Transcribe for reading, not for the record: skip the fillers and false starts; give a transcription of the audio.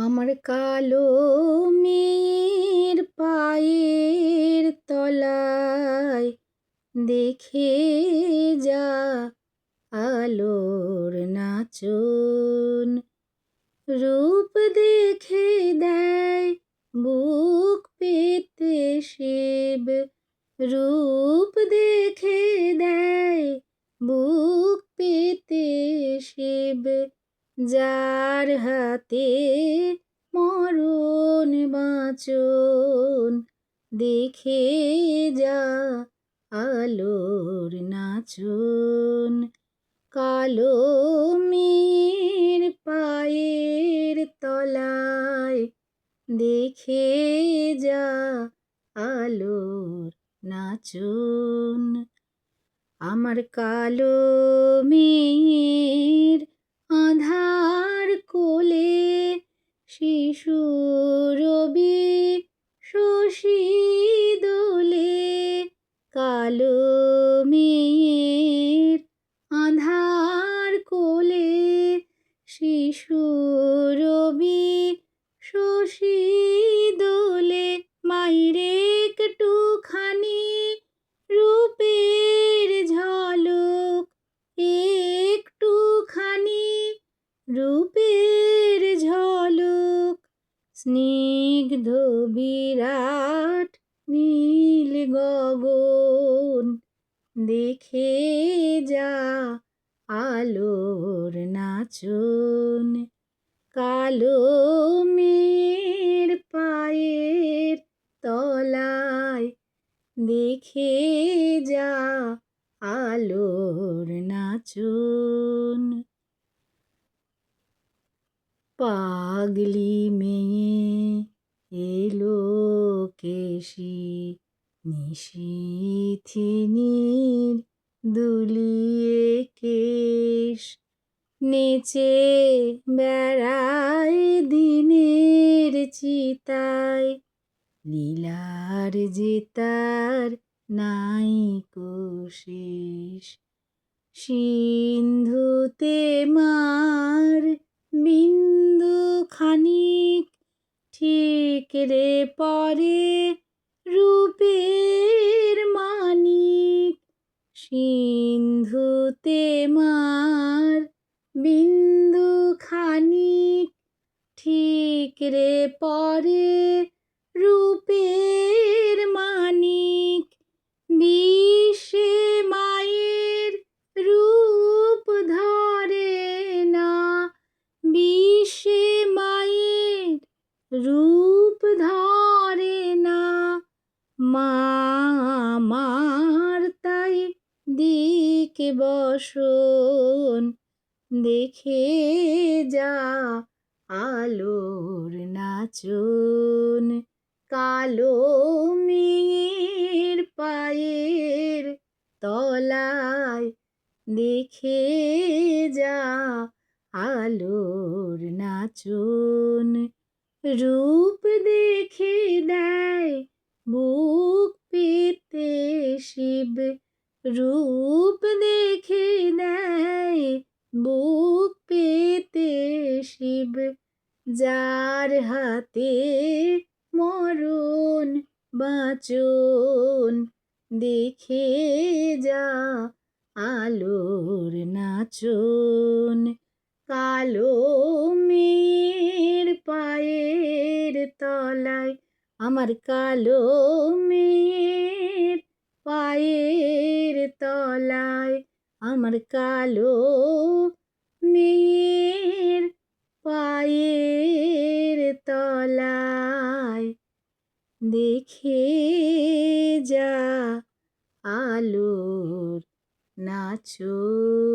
আমার কালো মেয়ের পায়ের তলায় দেখে যা আলোর নাচন। রূপ দেখে দেয় বুক পেতে শিব, রূপ দেখে দেয় বুক পেতে শিব। যার হাতে মরণ বাঁচন, দেখে যা আলোর নাচন। কালো মেয়ের পায়ের তলায় দেখে যা আলোর নাচন। আমার কালো মেয়ের আঁধার কোলে শিশু রবি শশী দোলে। কালো মেয়ের আঁধার কোলে শিশু রবি শশী দোলে। মাইরে একটুখানি রূপের ঝলক, একটুখানি রূপের ঝলক। স্নিগ্ধ বিরাট নীল গগন, দেখে যা আলোর নাচন। কালো মেয়ের পায়ের তলায় দেখে যা আলোর নাচন। পাগলি মেয়ে এলো কেশি নিশীথিনীর দুলিয়ে কেশ। নেচে বেড়ায় দিনের চিতায়, লীলার যে তার নাই শেষ। সিন্ধুতে মার বিন্দু খানিক ঠিক রে পরে রূপের মানিক। সিন্ধুতে মার বিন্দু খানিক ঠিক রে পরে রূপের মানিক। বিশ্বে মায়ের রূপ ধরে না, বিশ্বে মায়ের রূপ ধরে না। মা আমার তাই দিক বসন, দেখে যা আলোর নাচন। কালো মেয়ের পায়ের তলায় দেখে যা আলোর নাচন। রূপ দেখে দেয় বুক পেতে শিব, রূপ দেখে দেয় বুক পেতে শিব। যার হাতে মরণ বাঁচন, দেখে যা আলোর নাচন। কালো মেয়ের পায়ের তলায়, আমার কালো মেয়ের পায়ের তলায়, আমার কালো মেয়ের পায়ের তলায় দেখে যা আলোর নাচন।